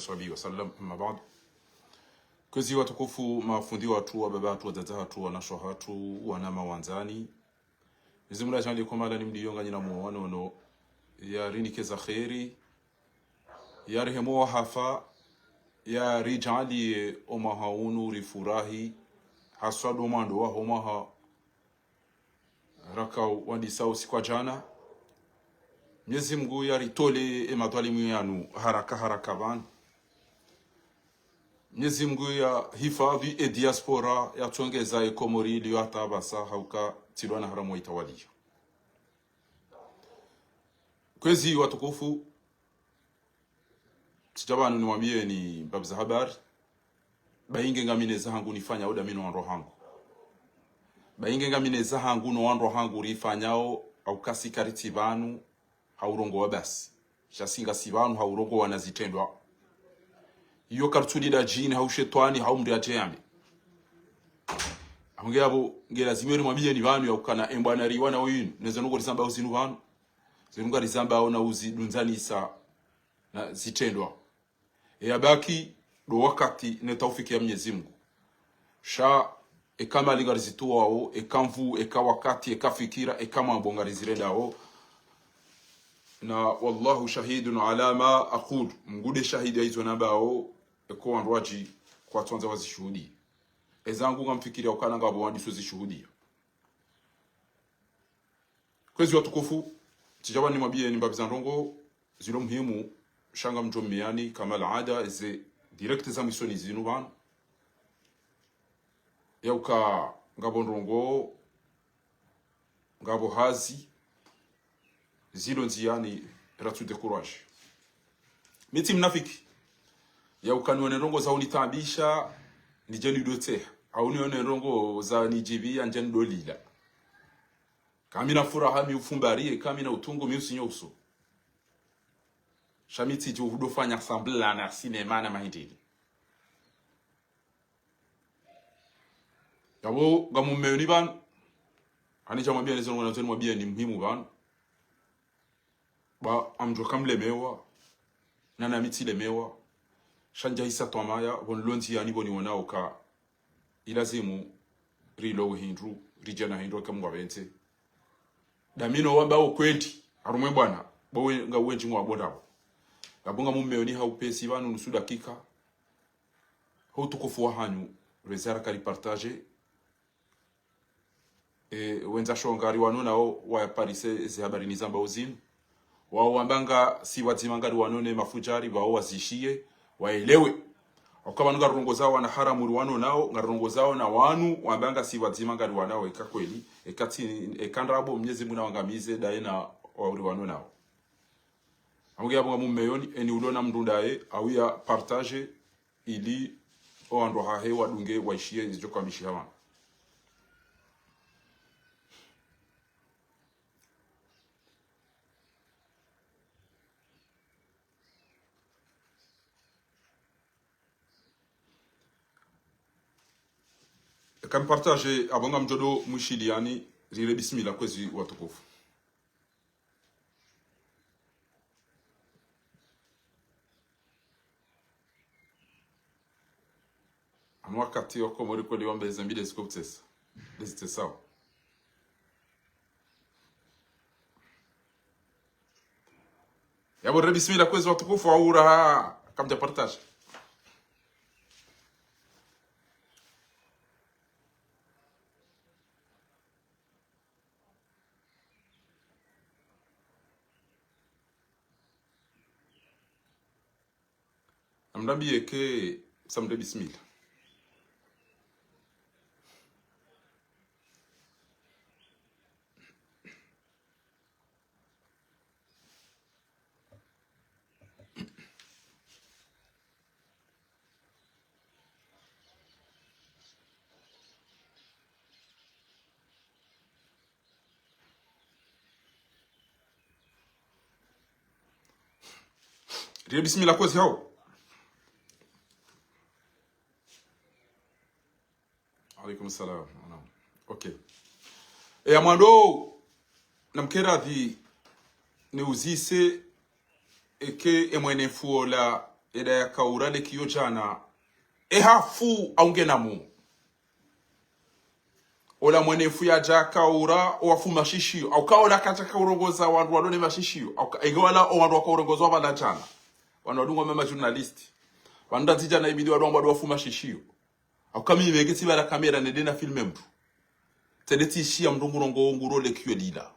Sahbihi wasallam, amma ba'd. Kwezi watukufu, mafundi watu wa baba watu wa dada watu wa nasho watu wana mawanzani nizimula jandi komala ni mdiyonga nyina muwano no ya rinikeza khairi ya rehemo hafa ya rijali omahaunu rifurahi haswadu mando wa homaha raka wandi sausi kwa jana Mwenyezi Mungu ya ritole emadwalimu yanu haraka bana. Mwenyezi Mungu ya hifadhi e diaspora ya tuongeza ekomori iliyo hata basa hauka tilwana haramu itawalia. Kwezi watukufu, sijabanu niwambie ni babu za habari, bainge ngamine za hangu nifanya oda mino wanro hangu. Bainge ngamine za hangu no wanro hangu rifanyao au kasi kariti banu haurongo wabasi. Shasinga sibanu haurongo wanazitendwa. Iyo kartuli da jini haushetwani haumri ajeyame. Amunge abo ngela zimeri mwabije ni banu ya ukana embwana riwana oyinu. Neza nuko risamba uzinu banu. Zinunga risamba ona uzi dunzani isa na zitendwa. Yabaki do wakati ne taufiki ya Mwenyezi Mungu. Sha ekama ligarizitu wao, ekamvu, eka wakati, eka fikira, eka mambo ngarizirenda wao. Na wallahu shahidun ala ma aqul. Mgude shahidi hizo nabao eko wanrwaji kwa tuanza wazishuhudi. Ezangu ngamfikiria ukana ngabo wandi sozishuhudia. Kwezi watukufu, tijaba ni mabie ni mbabi zanrongo zilo muhimu shanga mjomiani kama laada eze direct za misoni zinu banu. Yauka ngabo nrongo ngabo hazi zilo nziani ratu de courage. Miti mnafiki ya ukanione rongo za unitabisha ni jeni dote au nione rongo za nijibia njeni dolila kamina furaha mi ufumbarie kamina utungo mi usinyoso shamiti jo hudofanya sambla na sinema na mahindili yabo gamumeoni ban anicha mwambia nizo ngona tenu mwambia ni muhimu ban ba amjo kamlemewa nana miti lemewa shanja hisa tomaya bonlonzi yani boni wanao ka ilazimu rilo hindru rijana hindru kama wabente damino wamba okwenti arumwe bwana bowe nga wenji mwa bodabo gabonga mumeoni haupesi banu nusu dakika ho tukufu hanyu rezara kali partage wenza shongari wanonao wa parise ze habari nizamba uzini wao wambanga si wazimangari wanone mafujari wao wazishie waelewe okaba ngarongo zao wana haramu wano nao ngarongo zao na wanu wambanga si wazimangari wanao ekakweli ekati ekandrabo Mwenyezi Mungu wangamize daena wauri wano nao amuge abo mumeyoni eni ulona mndundae au ya partage ili oando hahe wadunge waishie njoka mishihama. Kam partage abonga mjodo mushiliani zile bismillah kwezi watukufu. Wakati wako mori kwa liwambe zambide skoptesa. Desite sawa. Yabo bismillah kwezi watukufu aura kamja partage. Amdambie ke samde bismillah. Rile bismillah kwezi hao. Alaikum salam. Okay. Amando namkera di ne uzise eke emwene fuola eda ya kaura le kiyo jana hafu aungenamu ola mwenefu ya jaka ura wafu mashishio au kaola kataka urongoza wandu walone mashishio au egwala wandu wakaurongoza wala jana wandu wadungwa mema journalist wandu atija na ibidi wandu wafu mashishio au kama imegeti bala kamera nedena filme mtu tedeti shia mdungurongo nguro le kiyo lila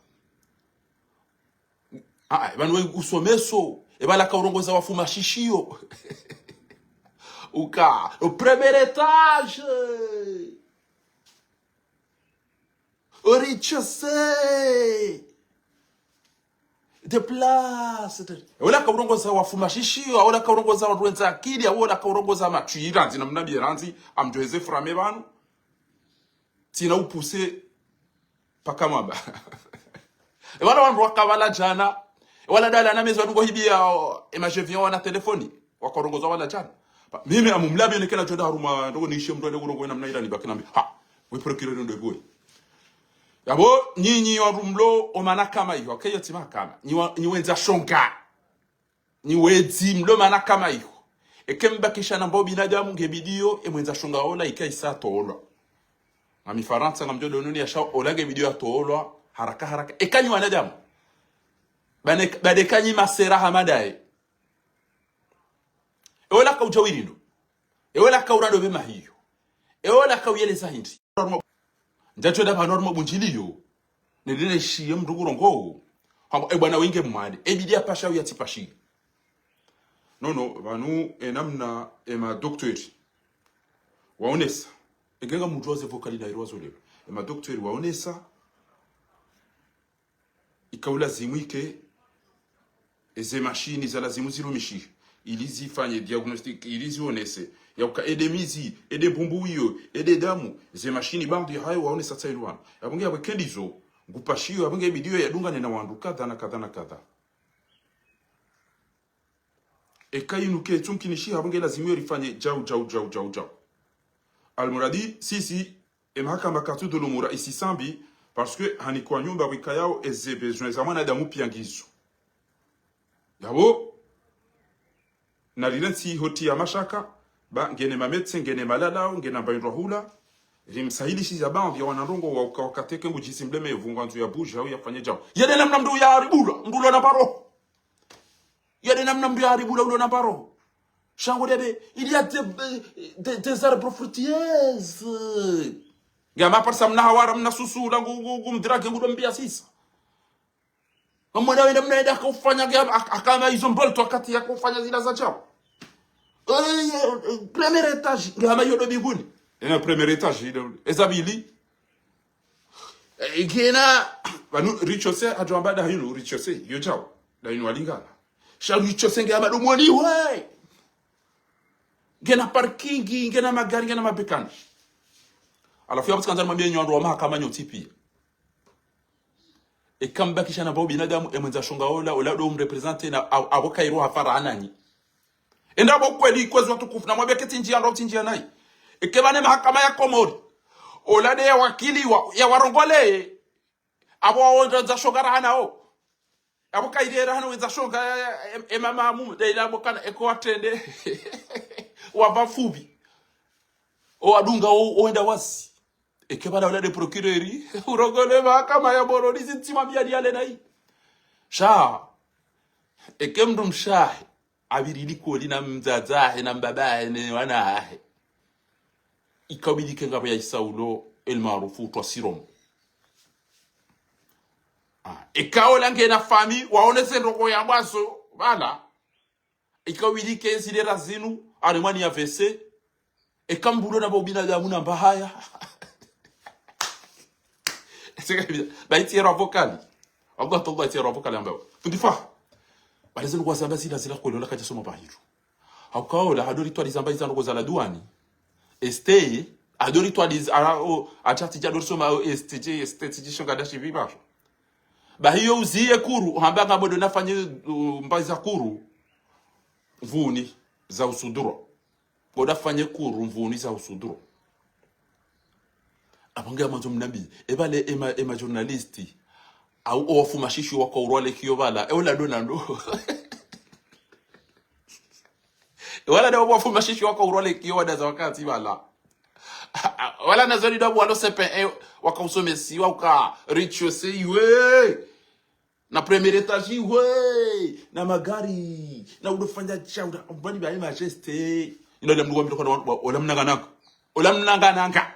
banwe usomeso ebala kaurongoza wafu mashishio uka au premier étage au rez-de-chaussée de place wala kaurongoza wafu mashishio wala kaurongoza wandu wenza akili wala kaurongoza matuiranzi na mnabi ranzi amjoeze frame banu tina upuse paka maba wala wandu wakabala jana wala dala na mezo wandu hibia emajevion wana telefoni wakarongoza wala jana mimi amumlabi nekela joda haruma ndo niishe mtu ndo ngo namna ila nibakinambi we procureur ndo boy yabo nyinyi warumlo omana kama hiyo akayo tima kama ni wenza shonga ni wezi mlo mana kama hiyo ekembakisha na mbo binadamu ngebidio emwenza shonga ola ikaisa toolwa ngami faransa ngamjodo nuni ya shao olage bidio ya toolwa haraka ekanyi wanadamu bade kanyi masera hamadae eola ka ujawirindo eola ka urado bema hiyo eola ka uyeleza hindi ndacho da panormo bunjiliyo nedene shiye mndugurongo hamba bwana winge mmade ebidia pasha uyati pashi no banu enamna ema docteur waonesa egenga mudroze vocali na irozo leo ema docteur waonesa ikaula zimwike eze machine za lazimu zirumishi ilizi fanye diagnostic ilizi onese yauka edemizi ede bumbuyo ede damu ze machine bandi hayo waonesa tsailwana yabunge abekendizo ngupashiyo yabunge bidio yadungane na wandu kadha na kadha ekayinuke tumkinishi yabunge lazimu rifanye jau almuradi sisi emahakama katu de l'umura isi sambi parce que hanikwa nyumba wikayao eze besoin za mwana damu piangizo yabo nalinansi hoti ya mashaka ba ngene mametse ngene malala ngene mbaindwa hula rimsahili shi zaba environ wanandongo wakateke ngujisimbleme evunganzu ya buja au yafanye jao yede namna mdu ya haribula mdulo na paro yede namna mdu ya haribula ulo na paro shango debe il y a des arbres fruitiers ngama parsa mna hawara mna susu la ngumdrake ngudombia sisa mwana wenda mnaenda kufanya akama hizo mbolto wakati ya kufanya zila za chao premier étage ngama yodo biguni ena premier étage ezabili igena banu richose ajwambada hino richose yo chao da ino alingana sha richose ngama domoni we ngena parking ngena magari ngena mabekani alafu yapo kanza mwambie nyondo wa mahakama nyotipi ekamba kisha na bao binadamu emwenza shonga ola do mrepresente na abokairo hafara anani enda bokweli kwezi watukufu na mwambie keti njia ndo tinjia nai ekebane mahakama ya Komori ola de wakili ya warongole abo onza shonga hanao abokairera hano wenza shonga emama mumu de ila bokana eko atende wabafubi o adunga oenda wasi ekebana wala de procureuri urogole mahakama ya Borodi zintima bia diale nai sha ekemdum sha abirili koli na mzaza na mbaba ne wana ikabidi kenga ya Saulo el maarufu to sirom ekaola ngena fami waonese ndoko ya baso bala ikabidi kenzile razinu anemani ya vese ekambulo na bobina damu na mbahaya baitira vocali Allah Allah itira vocali ambao tundifa balizeni kwa zamba zila kwa lola kaja soma bahiru haukaola hadori twa zamba izano kwa zala duani este adori twa achati jadori soma STG shonga dashi viba bahiyo uzie kuru hambanga bodo nafanye mbaza kuru vuni za usuduro boda fanye kuru mvuni za usuduro abanga mazo mnabi ebale ema journalisti au ofu mashishi wako urwale kiyo bala eola donando wala ndio wafuma shishi wako urole kiwada za wakati wala wala nazoni ndio walo sepe waka usomesi waka richo sei we na premier etage we na magari na udofanya chauda mbani ba majesté ino le mndu kwa ola mnangananga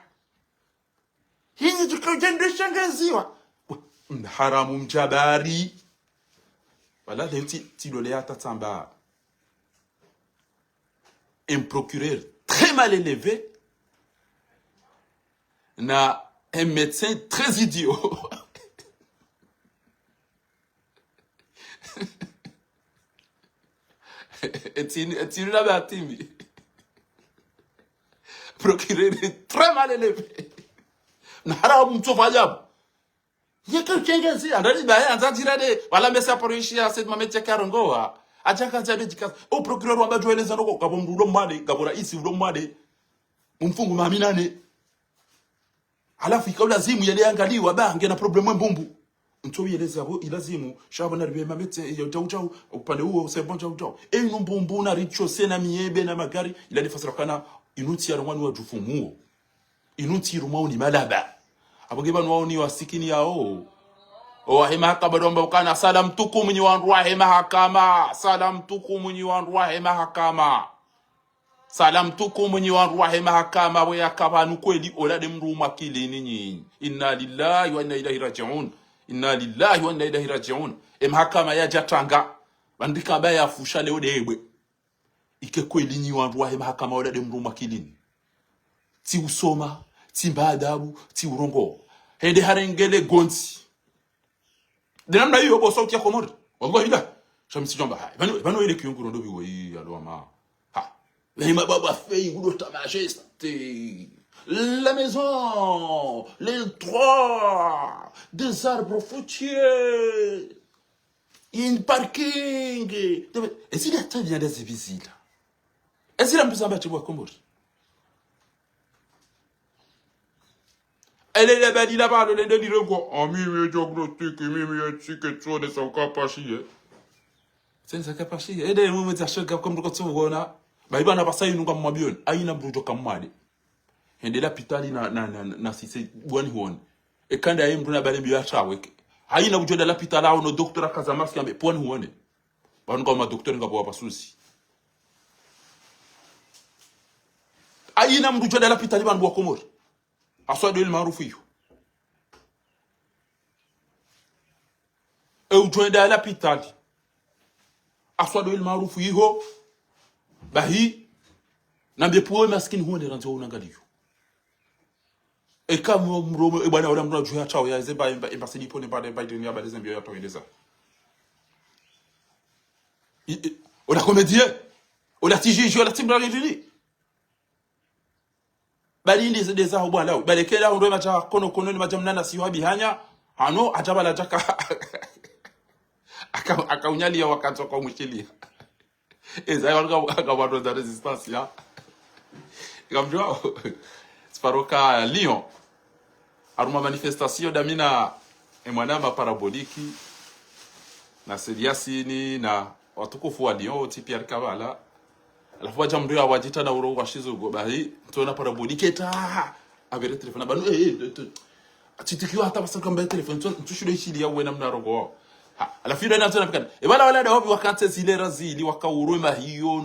hii tukajende shangaziwa haramu mjabari voilà les petits loléata tamba un procureur très mal élevé na un médecin très idiot. Et il l'avait atteint. Procureur très mal élevé. Nara mtofanya. Yeke kengezi andali bae anzatirade wala mesa porishia set mamete karongoa. Achaka zabe dikas. O procureur wa bajoeleza noko kabomrudo mwade kabora isi udo mwade. Mumfungu maminane. Alafu ikawa lazimu yale angaliwa bange na problemu mbumbu. Mtu yeleza ho ilazimu shabana ribe mamete yotauchau upande huo usebonja utao. Eno mbumbu na richo sena miebe na magari ila nifasira kana inuti ya rumwani wa jufumuo. Inuti rumwao ni malaba. Abogeba nwao ni wasikini yao. Hema hakama domba ukana salam tuku mwenye wanruwa hema hakama. Salam tuku mwenye wanruwa hema hakama. Salam tuku mwenye wanruwa hema hakama. Wea kabanu kweli olade mruma kili ninyi. Inna lillahi wa inna ilahi raji'un. Inna lillahi wa inna ilahi raji'un. Hema hakama ya jatanga. Bandika baya ya fusha leo dewe. Ike kweli nyi wanruwa hema hakama olade mruma kili. Ti usoma. Ti mbadabu. Ti urongo. Hende harengele gonti. Denamna hiyo bo sauti ya Komori. Wallahi la. Shamsi jomba. Bano ile kiyunguru ndo biwo hii alo ama. Ha. Lema baba fei gudo ta majesté. La maison, les droits, des arbres fruitiers. Une parking. Est-ce qu'il y a très bien des visites? Est-ce qu'il y a plus en bas de Komori? Elle est là-bas, il a parlé de l'Irango. En mimi, diagnostic, mimi, éthique, tout de son capacité. C'est sa capacité. Et des moments d'achète comme le on a. Bah, il va pas ça, il nous a mobile. Aïna brujo comme moi. Et de la pitali na si c'est bon huon. Et quand il y a un bruna balé bien chawek. Aïna brujo de la pitala ou no docteur Kazamas qui a point huon. Bah, nous comme un docteur n'a pas souci. Aïna brujo de la pitali ban bois Komori. Aswa do il maarufu hiyo. Ujoenda la pitali. Aswa do il maarufu hiyo. Bahi na mbepuwe maskini huonde ranzo unangaliyo. Kama mromo bwana wala mromo jua chao ya zeba embasidi pone ba dunia ba dezembio ya toeleza. On a comédien. On a tiji on a timba réuni. Bali ndi zedeza ho bwana bali kela ndo macha kono ni macha mnana si wabi hanya hano atabala taka akaunyalia wakati kwa mchilia eza walika akabado za resistance ya kamjua sparoka Lyon aruma manifestation damina mwanama paraboliki na Sediasini na watukufu wa Lyon Pierre Kavala. Alafu waja mndu awajita na urongo washizugo bahi tuna parabolike ta avere telefona banu atitikiwa hata basa kamba telefona tushude ishili ya wena mnarongo alafu ndio inaanza napikana bala wala da hobi wakati zile razili wakauruma hiyo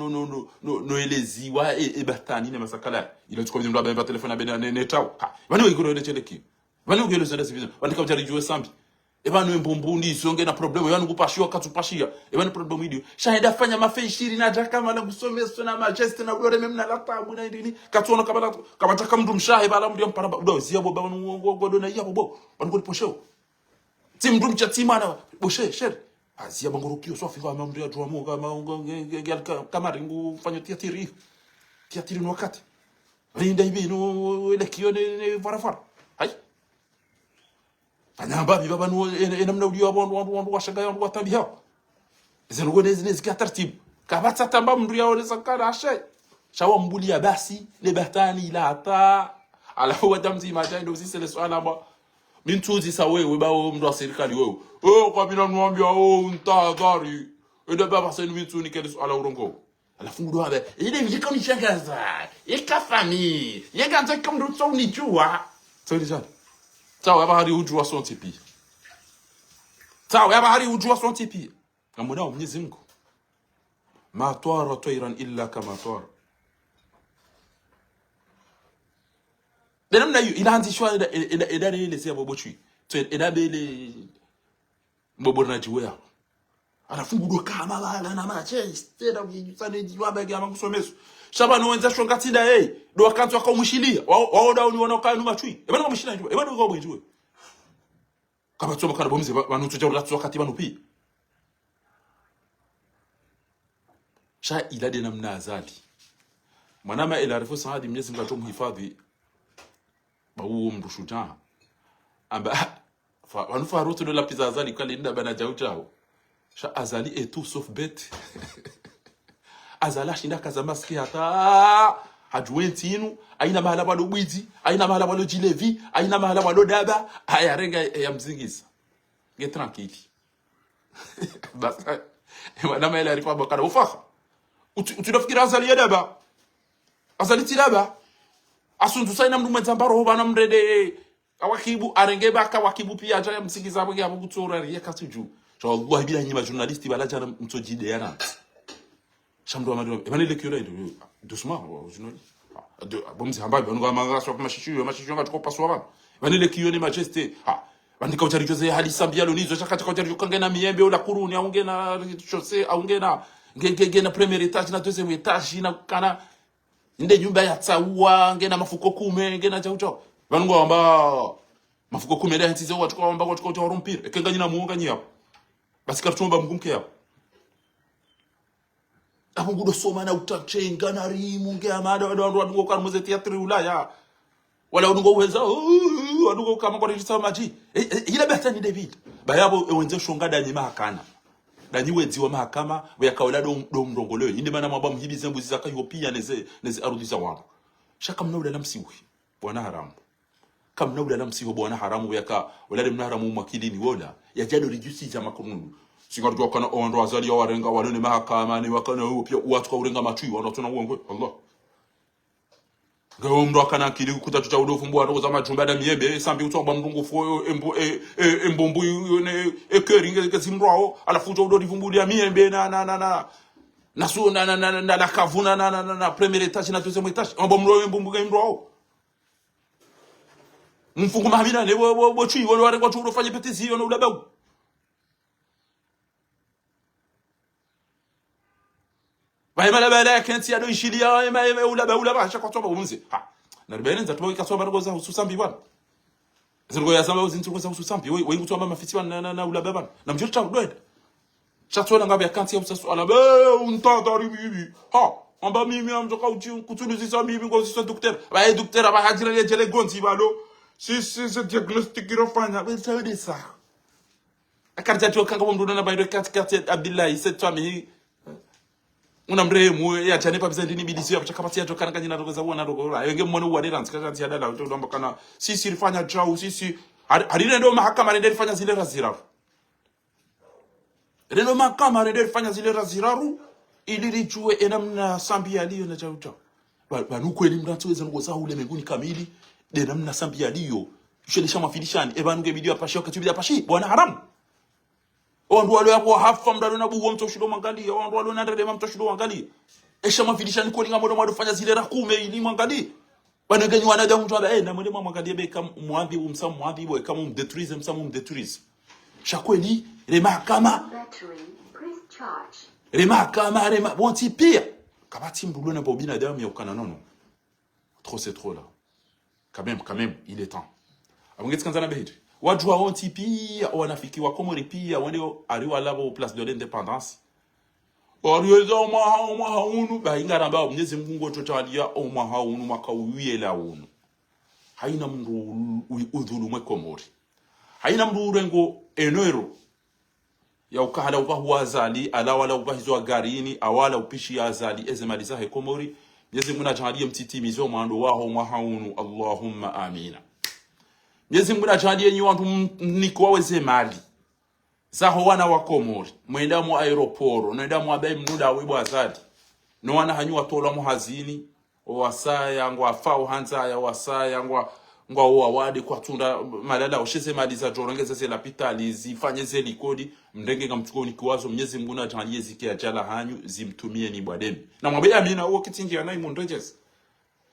no eleziwa batani ne masakala ile tukoma mndu abemba telefona bena netao banu igoro ile cheleki banu igoro zile zivyo bandika utari juwe sambi banu mbumbundi songe na problemu yanu kupashia katupashia banu problemu hiyo shahida fanya mafeshiri na jakama na kusomeswa na majesty na dore memna la tabu na ndini katuona kama taka mndu mshahe bala mndu mpara do ziabo banu uongo do na yabo bo banu kuliposho tim mndu mchatima na boshe sher azia bangorokio so fiva mndu ya drama kama kama ringu fanya tiatiri no wakati rinda hivi no ile kione farafara hai Anamba baba no enamna uliyo wandu washaga wandu watabia. Zinugo nezi katartibu. Kabata tamba mndu yao neza kana ashe. Shawa mbulia basi le batani la hata. Alafu wadamzi majai ndo sisi le swala amba mintuzi sa wewe bawo mndu wa serikali wewe. Kwa mina nwambia ntahadhari. Ende baba senu mintu ni kele swala urongo. alafu ndo abe ile vijiko ni shangaza ikafani yeganza kama ndo unijua so déjà sawa bahari ujua son tipi sawa bahari ujua son tipi ngamona Mwenyezi Mungu ma twara tayran illa kama twara namna hiyo inaanzishwa idadi ile sio bobochi so idabele mbobo na jiwe alafu ndo kama bala na Manchester ukijisane jiwa bega amakusomeso shabano wenza shongatida do akantu akamushilia wao dauni wanaokaa nyuma chui ebana kumshila njue ebana ngo bwenjue kama tsoma kana bomze banutu ja ulatso wakati banupi sha ilade namna azali mwanama ila arifu saadi Mwenyezi Mungu atomhifadhi bawo mrushuja amba wanufa roto de la pizza azali kale nda bana jauchao sha azali et tout sauf bête azala shinda kaza maski hata hajuentinu aina mahala balo bwizi aina mahala balo jilevi aina mahala balo daba haya renga ya mzingiza get tranquille basta wana mele arifa bakara ufaka utunafikira azali ya daba azali tilaba asuntu saina mndu mwenzambaro bana mrede awakibu arenge baka wakibu pia aja mzingiza bwe abo kutsora ya kasuju so wallahi bila nyima journalist balaja mtojide yana shamdo amadu ebane le kiola doucement original bomzi hamba banu ga manga so mashishu ngatuko paswa bana ebane le kione majesté bandika utari jose hali sambia lonizo chakati kwa utari kangena miembe ola kuruni aungena chose aungena ngena premier étage na deuxième étage na kana inde nyumba ya tsawa ngena mafuko kume ngena chaucho banu ga amba mafuko kume ndio ntizo watu kwa amba watu kwa rompire ekenganya na muonga nyao basi kartumba mgumke yao apo ngudo soma na utachenga na rimu ngea mada wadungo kwa muze teatri Ulaya wala wadungo weza wadungo kama kwa rejista maji ila bata ni David bayabo wenze shongada ni mahakana dani wedi wa mahakama yakawala do mrongoleo inde mana mwaba mhibize mbuzi zakayo pia neze arudisha wangu shaka mnaula na msiwi bwana haramu kama mnaula na msiwi bwana haramu yaka wala mnaharamu mwakilini wola ya jado reduce za makununu singaruka kana ondo azali ya warenga walone mahakama ni wakana huo pia watu kwa urenga machui wanatona uongo Allah gawo mndo akana kili kutatu cha udofu mbo ndo za majumba da miembe sambi utomba mndungu fo embombu ne ekeringe kazimrao alafu uto udo divumbulia miembe na su na kavuna na premier étage na deuxième étage ombo mro embombu gaimrao mfungu mahamina ne bo chui wale wale watu ufanye petisi wana ulabau baimala bala kenti ado ishilia ema ulaba shaka toba umze na ribene za toba kasoma ngoza hususambi bwana zingo ya samba uzintu ngoza hususambi wewe ngutoma mafiti bwana na ulaba bwana na mjota udweda chatona ngabe kanti ya usasu ala untadari bibi amba mimi amtoka kutulizisa bibi ngozi docteur ba docteur aba hajira yejele gonzi balo si diagnostic irofanya bese ça akarja kanga bomdu na bayro kati Abdullah setwami una mremu ya chane pa bizandi ni bidisi ya chakapati ya tokana kanyina rogoza wana rogo yenge mwana uwadera nsikati ya dala utomba kana sisi rifanya chao sisi harine ndo mahakama ndio rifanya zile raziraru reno mahakama ndio rifanya zile raziraru ili lijue enamna sambi aliyo na chauta banuko elimu ndatweza ngoza ule mbinguni kamili de namna sambi aliyo tushelisha mafilishani ebanuge bidio apashio katubida apashi bwana haramu ondo walo yako hafa mdalo na buwo mtoshido mwangalia ondo walo na ndede mtoshido mwangalia esha mafidisha niko linga modo mwado fanya zile rakume ili mwangalia bana ganyu wanaga mtu aba na mwende mwangalia be kama mwambi umsam mwambi boy kama umdetruise msam umdetruise chakweli remakama remakama bonti pia kabati mbulo na bobina damu ya ukana nono trop c'est trop là quand même il est temps abongeti kanzana behidi watu waonti pia wanafiki wa Komori pia wale aliwa labo place de l'indépendance waliweza haunu baingara ambao Mwenyezi Mungu totawalia haunu mwaka uwiela unu haina mndu udhulumu Komori haina mndu urengo enero ya ukahala ubahu azali ala wala ubahizwa garini awala upishi azali ezemaliza he Komori Mwenyezi Mungu anajalia mtitimizo mwando wao haunu Allahumma amina Mwenyezi Mungu anajalia nyi watu niko waweze mali zaho wana wa Komori mwenda mu aeroporo mwenda mu abai mnuda wibwa azali no wana hanyu watola muhazini wasaya ngwa fao hanza ya wasaya ngwa wawade kwa tunda malala oshese maliza jorongeza se lapitali zifanye ze likodi mndenge ngamtukoni kiwazo Mwenyezi Mungu na jalie zikia jala hanyu zimtumie ni bwademi na mwambie amina huo kitingi anai mondojes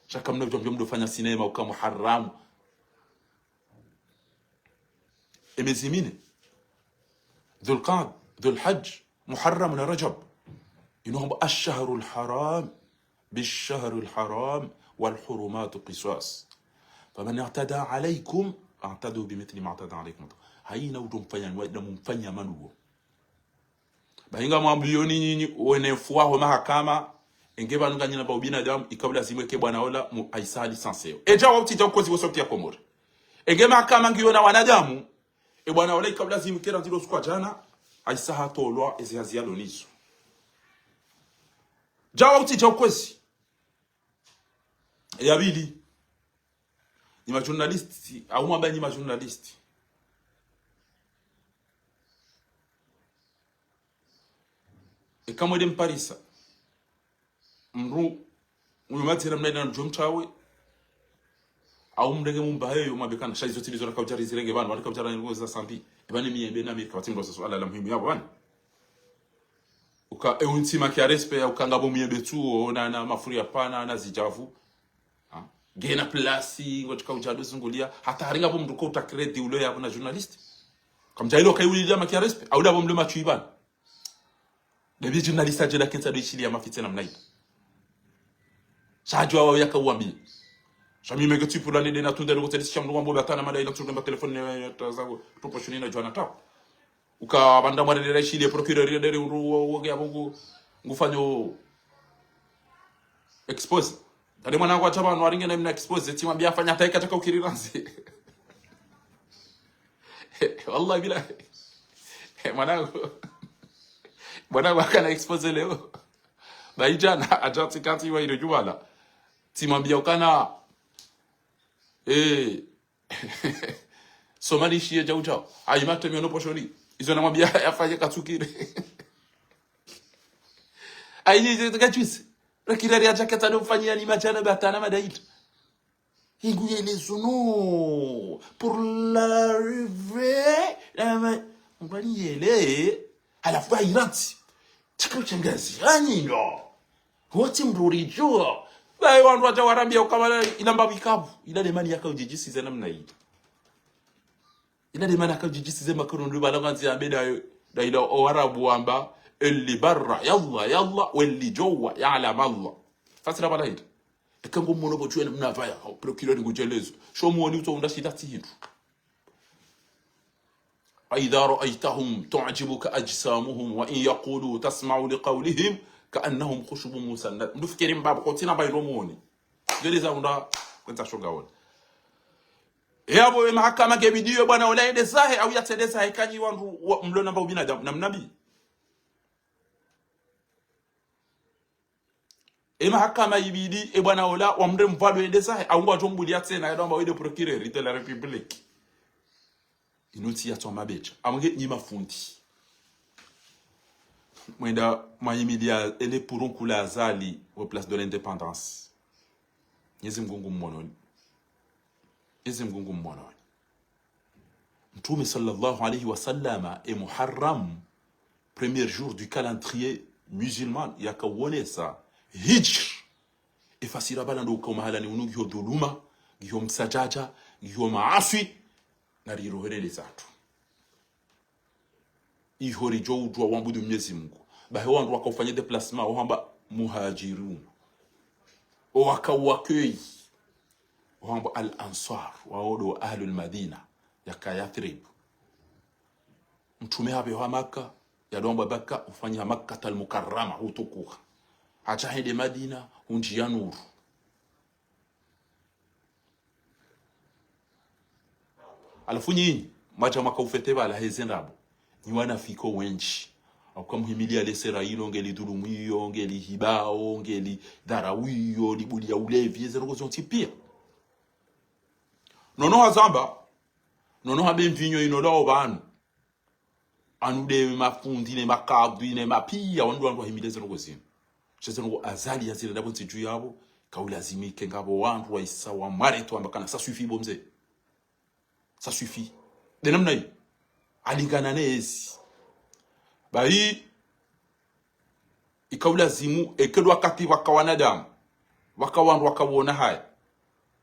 shaka mna vyo mdofanya sinema ukamu haramu emezimine dhulqad dhulhajj muharram na rajab إنهم الشهر الحرام بالشهر الحرام والحرمات قصاص فمن اعتدى عليكم اعتدوا بمثل ما اعتدى عليكم haina utomfanya na mumfanya manuo bahinga mwambioni nyinyi wenefuaho mahakama engeba nunga nyina ba ubinadamu ikabla simweke bwana ola mu aisali sanseo eja wauti ukozi wosopti ya komori engema mahakama ngiona wanadamu bwana ola ikabla simwekera zilo sukwa jana aisaha tolwa ezihazia lonizo jawa uti ukozi ya bili ni majournalisti au mwamba ni majournalisti kama dem Parisa mru umatira mnaida na jomtawe au mndege mumbaye yo mabekana shaizo tilizo na kaujari zirenge bana wali kaujara ngo za sambi ebani miembe na Amerika watimbo sasa ala la muhimu yabo bana uka untima kia respect ukangabo miembe tu na mafuri hapana na zijavu gena plasi ngo kaujado zungulia hata haringa bo mnduko utakredi ulo yabo na journalist kamjailo kaiulilia makia respect au dabo mlema chuibana Debi journalista jela kensa do ishili ya mafite na mnaiba. Sajwa wa yaka uambi. Shami megati pour l'année de na tunda ngo telisi chamlo mambo batana mada ila tunda telefone tazago proportionnel na jwana tap. Uka banda mwa de ishili ya procureur de woge abongo ngufanyo expose. Tade mwana wangu ataba no aringe na mna expose tima bia fanya taika taka ukiriranzi. Wallahi bila. Mwanangu Bwana wakana expose leo. Baijana ajati kati wa ile juala. Timambia ukana Somali shie jauja. Ayimate miono poshoni. Izo namwambia yafanye katukire. Ayi tukachwisi. Rakirari ajakata no fanyia ni machana batana madaita. Inguye les no pour l'arrivée. Mbani yele. Alafu iranti tikuchengazi anyinyo wote mrurijua bai wandu atawarambia kama inamba bikabu ila demani yaka ujijisize namna hii ila demani yaka ujijisize makuru ndo balanganzi ya beda da ila warabu amba اللي برا يلا يلا واللي جوا يعلم الله fasira bala hita ekango muno bochwe mnavaya procureur ngujelezo sho muoni utonda shidati hindu أإذا رأيتهم تعجبك أجسامهم وإن يقولوا تسمعوا لقولهم كأنهم خشب مسند نفكرين باب قوتنا بايروموني جليزا وندا كنت شغاول يا بو محكمه كبيديو bwana ulaende sahi au yatendeza hekaji wandu mlona mbao binadamu na mnabii mahakama ibidi bwana ola wamre mvalo ende sahi au ngwa mbuli yatsena yadomba wede procureur de la république inuti ya toma becha amange ni mafundi mwenda mayimidia ele pour kula azali au place de l'indépendance Mwenyezi Mungu mmononi Mtume sallallahu alayhi wa sallama et Muharram premier jour du calendrier musulman yakawonesa hijr efasira balando ko mahala ni unugi hoduluma giho msajaja giho maaswi nariroherele zatu ihori joudwa wambudu Mwenyezi Mungu bahe wandu wakafanya déplacement wamba muhajirun o wakawakei wamba al-ansar waodo ahlul madina yakayathrib mtume habe wa Makka yadomba Bakka ufanya Makka al-mukarrama utukuha achahide Madina unjia nuru alafu nyinyi macha makaufeteba la hezenabo ni wanafiko wenchi akamhimilia lesera hilo ngeli dhulumiyo ngeli hibao ngeli dharawiyo libuli ya ulevi ezero zonti pia nono hazamba nono habe mvinyo inolao banu anude mafundi ne makabwi ne mapia wandu himile zero gozini chezeno azali yazile ndabo ntiju yabo kaulazimike ngabo wantu wa isa wa mare to ambakana ça suffit bomze ça suffit de namna hii alingana nezi bai ikaulazimu ekedo wakati wakawanadamu wakawandu wakawona haya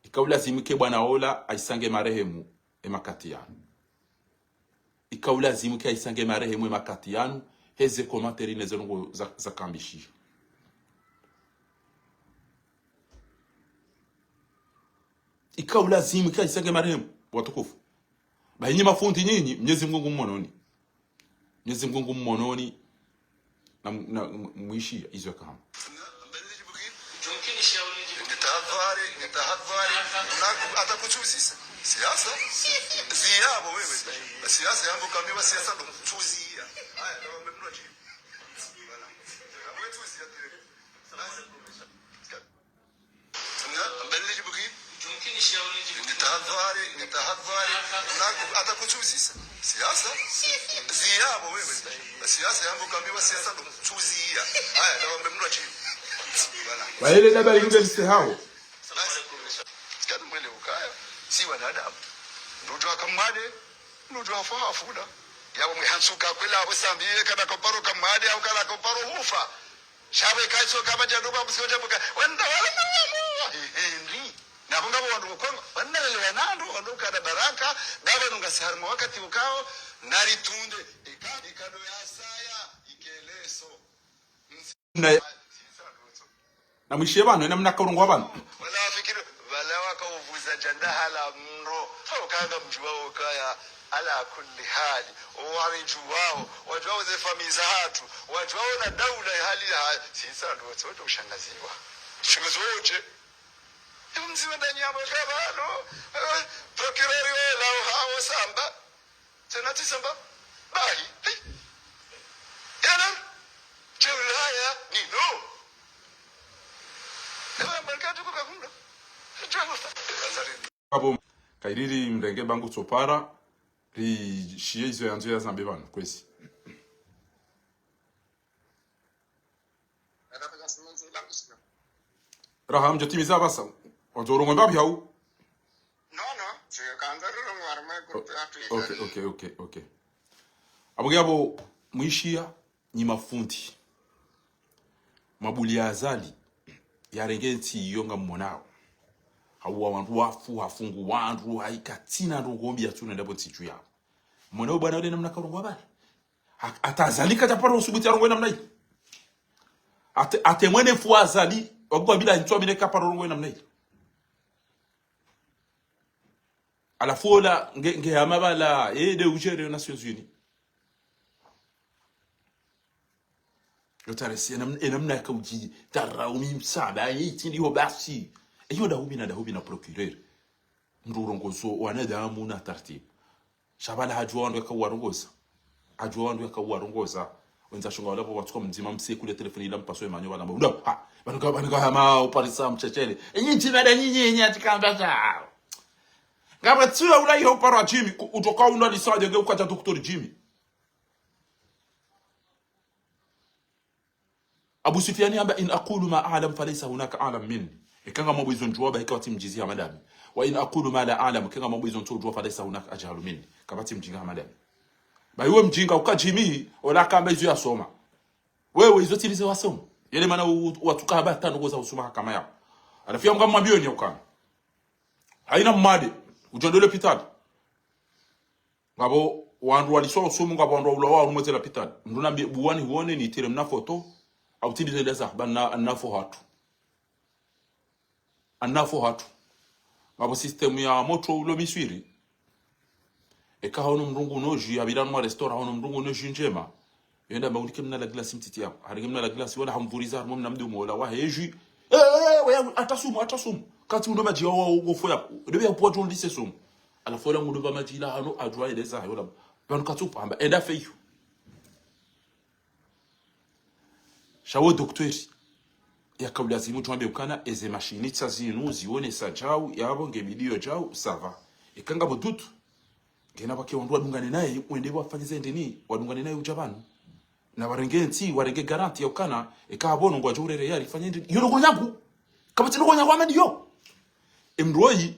ikaulazimike bwana ola aisange marehemu emakati yanu ikaulazimike aisange marehemu emakati yanu heze komanteri nezengo za kambishi ikaulazimike aisange marehemu watukufu bainyi mafundi nyinyi Mwenyezi Mungu mmononi Mwenyezi Mungu mmononi na muishi hizo kama atakuchuzisa siasa ziabo wewe siasa yangu kamiwa siasa ndo mchuzia haya ndio mmemnua chini bana wewe tuzia direct mbele jibuki mumkini shauri nitahadhari atakuchuzisa siasa ziabo wewe siasa yangu kamiwa siasa ndo mchuzia haya ndio mmemnua chini bana waele labda yule msahau si wanadamu ndoto akamwade ndoto afahafuda yabo mwihansuka kwela abusambiye kana koparo kamwade au kala koparo ufa shawe kaiso kama janduba busoja buka wanda wala henri na bunga wandu kongo wanda lele nando ondoka na baraka baba nunga sarmo wakati ukao naritunde ikado ya saya ikeleso na mwishe bano na mnakorongwa bano wala fikiri wala wakauvuza jandahala mro au kaga mjuwao kaya ala kulli hali warijuwao wajwao ze famiza hatu wajwao na daula ya hali ya sisa ndo wote ushangaziwa shuguzo wote mziwe ndani ya mkabano procureur lao hao samba senati samba bahi yana chulaya ni no abo kairiri mrenge bangu tsopara ri shiye izo yanzo ya zambe bana kwesi raham jotimiza basa wazoro ngomba byau no kanza ro arma ko okay abugabo mwishia ni mafundi mabuli ya azali yarengeti yonga mmonao hawa wantu wafu hafungu wantu haikatina ndo gombi ya tuna ndabo tichu yao mmonao bwana wale namna karongwa bale atazalika tapara usubuti arongwe namna hii atemwene fu azali wagwa bila ntwa bile kapara arongwe namna hii alafola nge amabala de ujere Nations Unies yotaresi enamna ka uji taraumi msaba yitindi ho basi eyo dahubi na procureur ndurongozo wanadamu na taratibu shabala hajuando ka warongoza wenza shonga walapo watuko mzima msekule telefoni ila mpaso emanyo bana ndo ha banuka hama uparisa mchechele nyinyi bada nyinyi atikamba sao ngaba tsula ulai ho para Jimmy utoka unda lisaje ngeuka cha Dr. Jimmy Abu Sufyan amba in aqulu ma a'lam falaysa hunaka a'lam minni ikanga mambo hizo njuaba ikawati mjizia madami wa in aqulu ma la a'lam ikanga mambo hizo njuaba falaysa hunaka ajhalu minni kabati mjinga madami baiwe mjinga ukajimi ola kamba hizo yasoma wewe hizo tilize wasoma yale maana watuka haba tano goza usoma kama yao alafia mgamwambio ni ukana haina mmade ujondole pitali ngabo wandu waliswa usomo ngabo wandu ulawa umwetela pitali nduna buwani huone ni tele mna foto au tindi leza bana anafo hatu ngabo system ya moto ulo miswiri eka hono mrungu noji abirano ma restaurant hono mrungu noji njema yenda baundike mna la glace mtiti yako harige mna la glace wala hamvuriza harmo mna mdumo wala wa heju we atasumu kati ndo maji wao ugofo yako ndio ya poto ndise sumu alafola ngundo ba maji la hano adwa eleza yola banu katupa amba enda feyu shawo doktori ya kabla zimu tuambie ukana eze machine tsazinu zione sajau yabo ngebidio jao sava ikanga bodutu ngena bake wandu wadungane naye mwende wafanyize ndeni wadungane naye ujabanu na warenge garanti ya ukana ekabono ngwa jurere yari fanyende yoro nyangu kabati no nyangu amedi yo emroi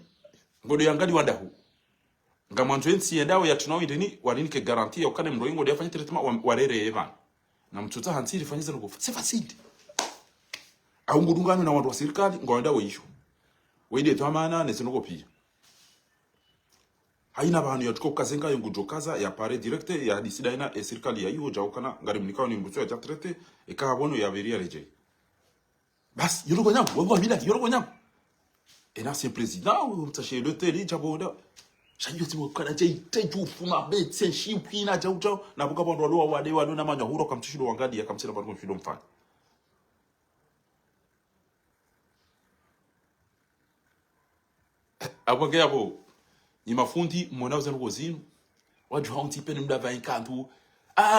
ngodo yangali wandahu ngamanzo nsi endawo ya tunawo ndeni warini ke garanti ya ukana mroi ngodo yafanye treatment warere evan na mtuta hansiri fanyiza ngo c'est facile au ngudungano na watu wa serikali ngoenda weisho wende twamana nesinoko pia haina bantu yatuko kazenga yongujo kaza ya pare direct ya disida ina e serikali ya hiyo jaukana ngari mnikao ni mbuso ya traité e kabono ya veria leje bas yoro nyangu wango bila yoro nyangu et là c'est président ou mtache le télé jaboda shayo tiwo kana je teju fuma betse shipi na jaujo na buka bondo lo wade wado na manya huro kamtishido wangadi ya kamsira bado mfido mfanya abonge yabo ni mafundi mwana uzana kuzinu waju haunti pene mdava inkantu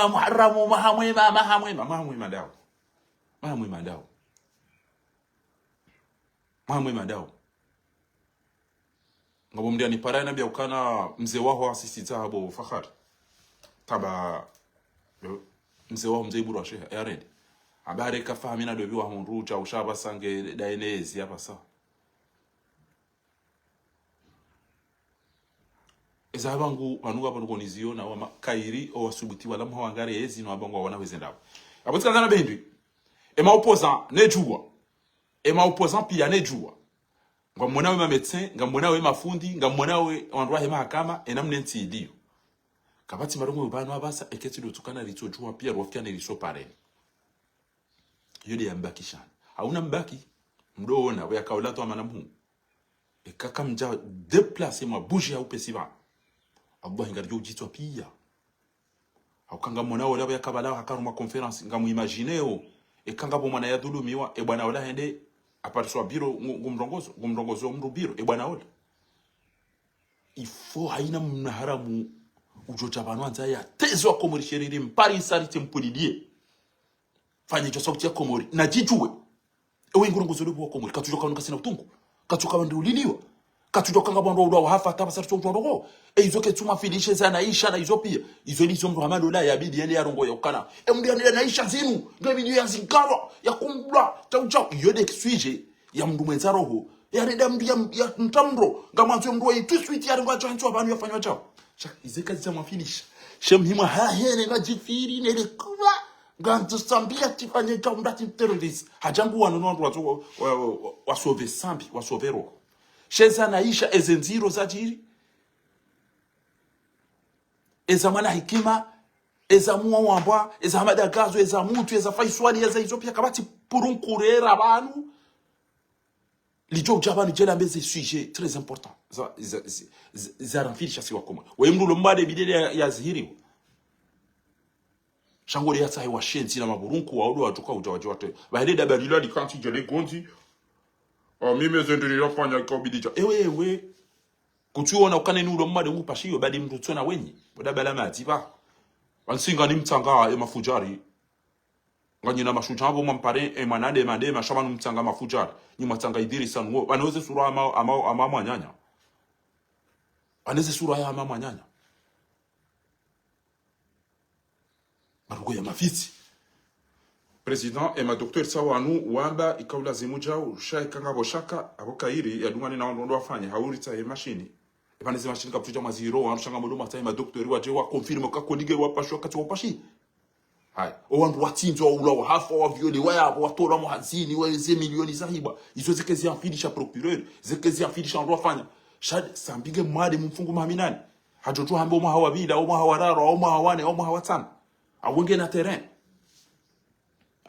muharramu mahamwema dao ngabo mdia ni paraya na bia ukana mzee wao asisitiza habo Fakhari taba mzee wao mzee Iburu Sheikh Yared habari kafahamina dobi wa hunrucha ushaba sange daenezi hapa sa ezabangu banuga banugo niziona wa kairi o wasubuti wala mhawangare ezi no abangu wana wezendabo abutika kana bendi ema opposant nejua ema opposant pia nejua ngamona we ma médecin ngamona we mafundi ngamona we ondwa hema kama enamnenti idio kabati marongo bano abasa eketi dotukana litojua pia rofia liso pare yodi yambakishana hauna mbaki mdoona we akaula to amanamu ekaka mja déplacer ma bouger au pesiba Allah ingarjo ujitwa pia haukanga mwana wala ya kabala hakaruma conference ngamu imagineo ekanga bo mwana ya dhulumiwa e bwana wala hende apariswa biro gumrongozo mru biro e bwana wala ifo haina mnaharamu ujoja banwanza ya tezo komori sheriri mpari sarite mpulidie fanye jo sauti ya komori na jijue ewe ngurongozo lubu wa komori katujoka nukasina utungu katujoka banduliliwa katujoka ngabando ndo hafa tabasa tondogo izo ketuma filishe za naisha na izo pia izo lizo mtu hamado la yabidi yende yarongo yokana mdia ni naisha zinu ngebidio ya zingaro ya kumbla chau yode kiswije ya mndu mwenza roho ya reda mdia ya mtamro ngamanzo mndu yi twist ya rongo chancho abantu yafanywa chao izeka za mafilisha shemhima ha hene na jifiri nele kuba ganzo sambia tifanye chao mdati terrorist hajangu wanu watu wa sauver sambi wa sauver roho sheza naisha ezenziro za jiri eza mwana hikima eza muwa wambwa eza madagazo eza mutu eza faiswani eza Ethiopia kabati purunkurera abantu lijo jabani jela mbeze sujet très important za ramfilisha siwa koma we mndu lombade bidele ya zihiri shangori yatsa hewa shenzi na maburunku waodo watoka utawaje wate bahede balila likanti jele gondi mimi zendele fanya kwa bidija ewe kutuona ukane nulo mmade ngupashiyo badi mndu tsona wenyi bodabala matiba wansinga ni mtanga mafujari nganyina mashujabo mampare manade mande mashamanu mtanga mafujari ni matanga Idrisa ngo banaweze sura ama mwanyanya aneze sura ya ama mwanyanya barugo ya mafiti president et ma docteur sawanu wamba ikaula zimuja ushaka boshaka abokairi yadungane na ndo afanye haurita e machine evaneze machine kaptuja maziro wanushanga mudo matai ma docteur waje wa confirme ka kolige wa pashwa kati wa pashi hai owandu watinzo ula wa hafa wa viole wa yabo watora mu hazini wa 10 milioni zahiba izo zekezi amfilisha procureur zekezi amfilisha ndo afanya shad sambige mwade mfungu maminani hajoto hambo mwa hawabida au mwa hawararo au mwa hawane au mwa hawatana awenge na terrain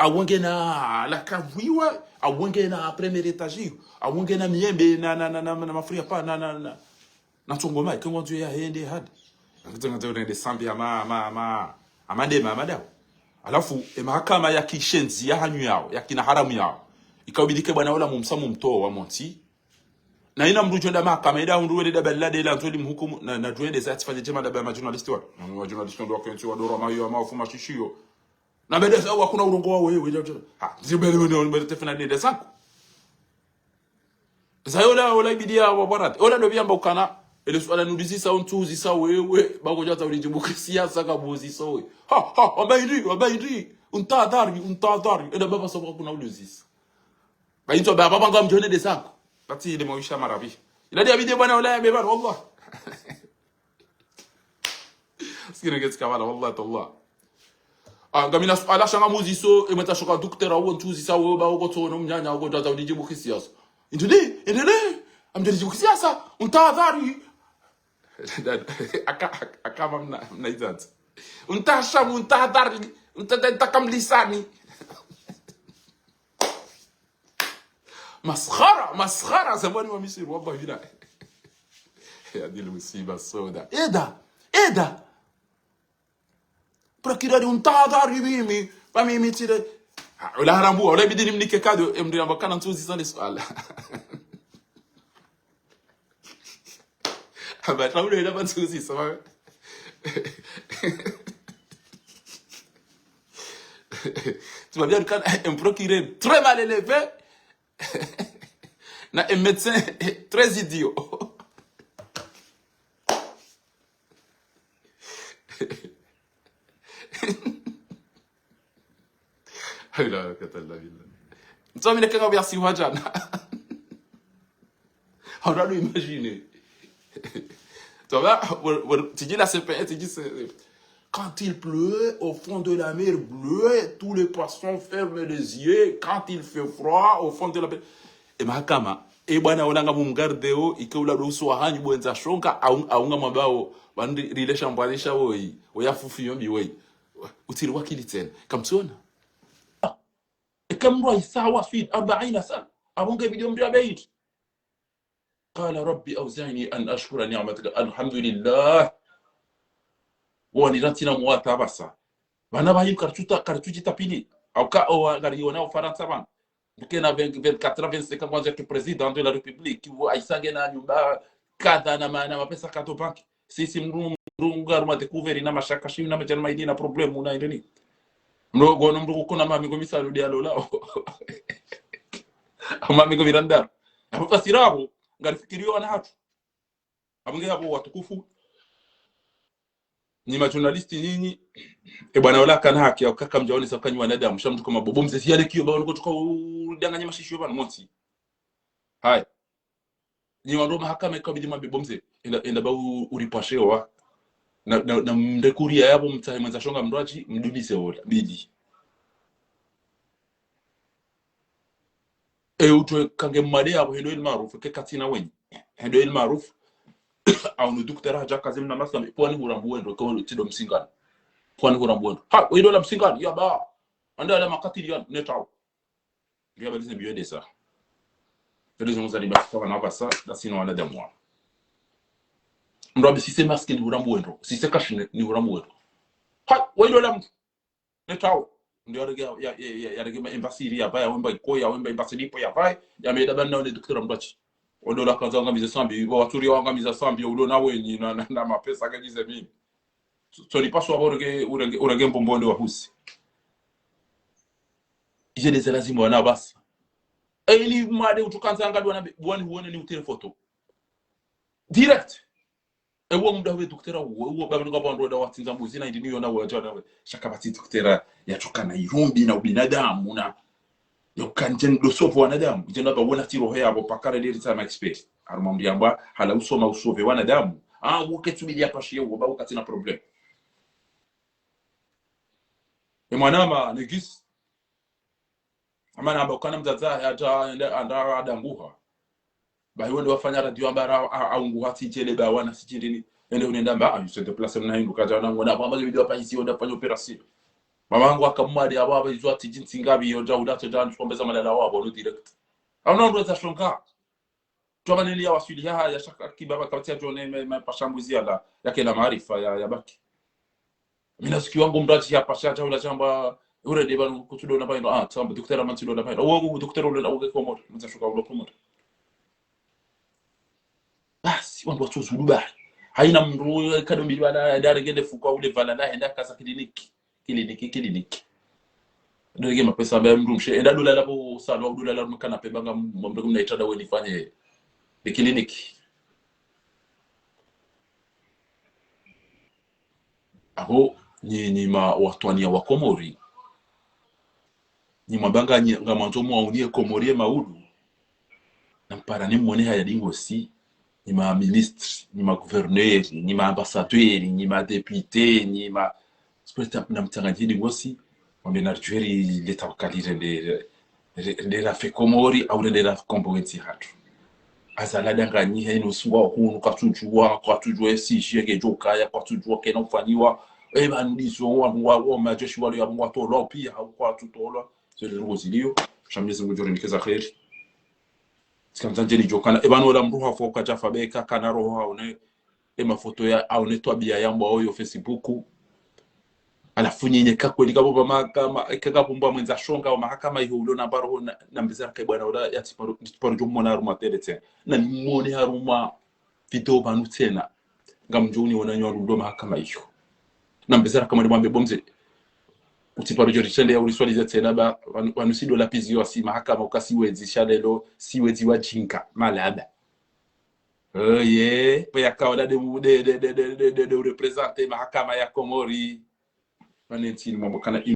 awenge na la kaviwa awenge na premier étage awenge na miembe na mafria pa na tongoma kengo nzu ya hende hadi ngizanga nde sambi amadema madao alafu mahakama ya kishenzi ya hanyu yao ya kina haramu yao ikawbidike bwana wala mumsamu mto wa monti na ina mrujonda mahakama ida unduwe da balade ila ntoli mhukumu na tuende za tifanye jema da ba journalist wa journalist ndo wakati wa dora mayo ama ufuma shishio na bede sawa kuna urongo wao wewe zibele wewe mbele tefana dede zako zayola wala bidia wa barat wala ndo biamba ukana Ele swala nudizisa untuzisa wewe bagoja ta ulijibu siasa kabuzisa wewe. Ha wabaindi untadari eda baba soba kuna uluzisa. Bainto baba banga mjone de sako. Bati ile maisha marabi. Ila dia bide bwana wala beba wallah. Sikire geska wala wallah tallah. Ngamina swala shanga muziso emeta shoka docteur awo ntuzisa wewe ba ugotono mnyanya ugoja ta ulijibu siasa. Indele amjalijibu siasa untadari akama mnaizanza untasha untadari untakamlisani maskhara zamani wa Misri wabba vila ya dil musiba soda eda procureur untadari mimi tire wala harambu wala bidini mnike kado emri ambakana ntuzi sana swala Bah, il n'a pas de soucis, ça va. Tu vois bien quand un procureur très mal élevé, un médecin très idiot. Allah, katalla billah. Tu vois bien quand on si wajana. On doit l'imaginer. Tu vois, tu dis la CPE, tu dis quand il pleut au fond de la mer bleue, tous les poissons ferment les yeux. Quand il fait froid au fond de la mer. Et mahakama, et bwana olanga mumgardeo ikaula ruhusu wahanyi bwenza shonka aunga mabao bandi relation mbalisha woi oyafufu yombi woi utiri wakili tena kamtona كم رأي ساعة في 40 سنة أبونك فيديو مبيع بيت قال ربي أوزعني أن أشكر نعمتك الحمد لله ونراتنا مواتا بسا وانا بايم كارتوجي تابيني أو كا أو غاريونا أو فرنسا بان كنا 24 25 ans que président de la République qui voit Aïsagena nyumba kada na pesa kato bank sisi mrunga ruma découvrir na mashaka shimi na majalma idina problem una indeni mrogo no mrugo kuna mami gomisa rudi alola mami go virandar hapo fasiraho ngalifikiriwa na hatu abunge hapo watukufu ni majournalisti nyinyi bwana wala kana haki au kaka mjaoni sakanywa wanadamu shamtu kama bobo mzee yale kio bwana kutoka udanganya mashisho bwana monti hai ni wando mahakama ikabidi mabebo mzee enda ba uripashewa na mndekuria yabo mtaimanza shonga mraji mdubise wola bidi utwe kange mmade abo hendo il maarufu ke katina wenyi hendo il maarufu au no docteur haja kazim na masam pwani hurambuendo kwa tido msingana pwani hurambuendo ha wedo la msingana ya ba anda la makatili ya netao ya balize biyo desa Eles muzali bafika na basa da sino wala demwa mrobi sise maski ni hurambuendo sise kashi ni hurambuendo ha wedo la netao ndio ya regema embassy ya baya wemba ikoya wemba embassy lipo ya baya ya meda bana wale docteur mbachi odo la kanza ngamiza sambi waturi wangamiza sambi ulo na wenyi na mapesa gajize mimi so ni paso aborege urege mbombondo wa husi ije des lazima wana basi ni made utukanza ngadi wana bwani huone ni utele photo direct ewo muda we docteur wo babino ngabando da watinza mbuzi na ndi niyo na wajana shakabati docteur yachukana irumbi na ubinadamu na yokanjen dosovo wanadamu jenda ba wona tiro hoya abo pakare diri sana expert arumambiamba hala usoma usove wanadamu uketubili yapashie wo ba ukatina problem mwanama negis amana amba kana mzaza hata anda adanguha ba wende wafanya radio ambara au nguhati jele ba wana sijirini ende unenda mba se déplacer na hindu kaza na ngona bamba video pa isi onda pa operation mamangu akamwadi ababa izwa tijinsi ngabi yoja udato dan tukombeza malala wabo no direct amna ndo za shonka toba nili ya wasili ya shaka kibaba katia jone mapashambuzi ala yake na maarifa ya baki mina sikio wangu mraji hapa shaja ula jamba ure de banu kutudo na baino tamba daktari mantido na baino wo daktari ule au komo mtashuka ulo komo basi wangu watu zuluba haina mru kado mbiwa da gende fuka ule vala na enda kasa kliniki ndio mapesa ambayo mtu mshe enda dola lapo salwa dola la mkana pe banga mndu mnaitada wewe nifanye kliniki aho ni ma watwania wa Komori ni mabanga ngamanzo mwaunye Komori maudu na mpara ni mwone haya dingo si ni ma ministre ni ma gouverneur ni ma ambassadeur ni ma député ni ma speta na mtangaji dingo si wamena rjueri leta wakalire ndera fe Komori au ndera komboenzi hatu azala danganyi heno suwa hunu katujua si shege jokaya katujua kena ufaniwa eba ndizo wa majeshi wale ya tolo pia au kwa tutola zile rozilio shamyezi ngojori nikeza khair sikamzanje ni jokana eba no la mruha foka jafa beka kana roho haone mafoto ya aone twabia yambo oyo Facebook alafunyenye kakweli kabo kama kakapumba mwenza shonga mahakama hiyo uliona baro na mbizara kai bwana ola ya tiparo jo mona ruma telete na mone haruma video banu tena ngamjuni wonanywa rudo mahakama hiyo na mbizara kama ndimwambe bomze utiparo jo richende ya uliswaliza tena ba wanusido la pizio si mahakama ukasiwezi shalelo siwezi wajinka malaba ye pa kaoda de representer mahakama ya Komori Manentini mwambokana